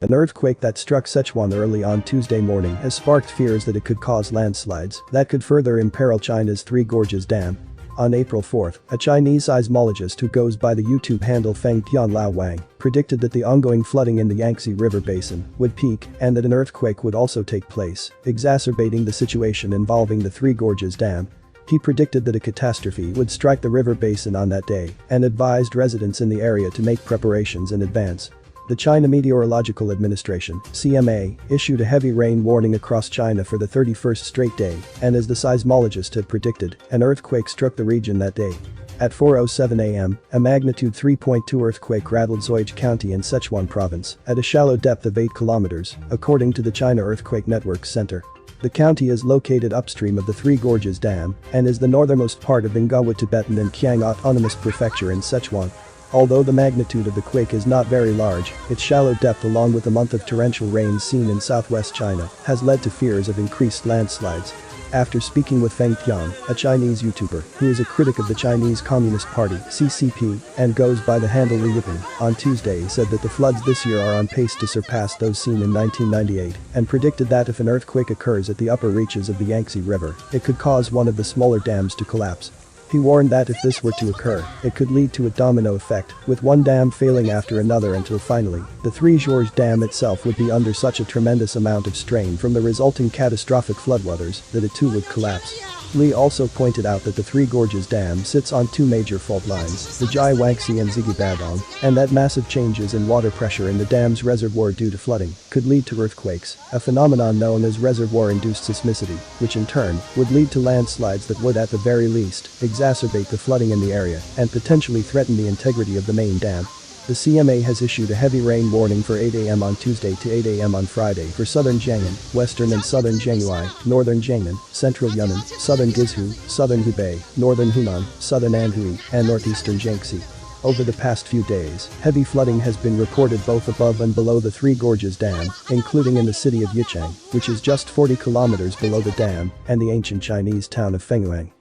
An earthquake that struck Sichuan early on Tuesday morning has sparked fears that it could cause landslides that could further imperil China's Three Gorges Dam. On April 4, a Chinese seismologist who goes by the YouTube handle Fengtian Lao Wang predicted that the ongoing flooding in the Yangtze River basin would peak and that an earthquake would also take place, exacerbating the situation involving the Three Gorges Dam. He predicted that a catastrophe would strike the river basin on that day and advised residents in the area to make preparations in advance. The China Meteorological Administration (CMA) issued a heavy rain warning across China for the 31st straight day, and as the seismologist had predicted, an earthquake struck the region that day. At 4:07 a.m., a magnitude 3.2 earthquake rattled Zhuhai County in Sichuan province at a shallow depth of 8 kilometers, according to the China Earthquake Network Center. The county is located upstream of the Three Gorges Dam and is the northernmost part of Ingawa Tibetan and Qiang Autonomous Prefecture in Sichuan. Although the magnitude of the quake is not very large, its shallow depth along with a month of torrential rains seen in southwest China has led to fears of increased landslides. After speaking with Feng Tian, a Chinese YouTuber who is a critic of the Chinese Communist Party (CCP) and goes by the handle Li Yiping, on Tuesday said that the floods this year are on pace to surpass those seen in 1998 and predicted that if an earthquake occurs at the upper reaches of the Yangtze River, it could cause one of the smaller dams to collapse. He warned that if this were to occur, it could lead to a domino effect, with one dam failing after another until finally, the Three Gorges Dam itself would be under such a tremendous amount of strain from the resulting catastrophic floodwaters that it too would collapse. Li also pointed out that the Three Gorges Dam sits on two major fault lines, the Jai Wangxi and Zigi Badong, and that massive changes in water pressure in the dam's reservoir due to flooding could lead to earthquakes, a phenomenon known as reservoir-induced seismicity, which in turn would lead to landslides that would at the very least exacerbate the flooding in the area and potentially threaten the integrity of the main dam. The CMA has issued a heavy rain warning for 8 a.m. on Tuesday to 8 a.m. on Friday for southern Jiangnan, western and southern Jianghuai, northern Jiangnan, central Yunnan, southern Guizhou, southern Hubei, northern Hunan, southern Anhui, and northeastern Jiangxi. Over the past few days, heavy flooding has been reported both above and below the Three Gorges Dam, including in the city of Yichang, which is just 40 kilometers below the dam, and the ancient Chinese town of Fengyuan.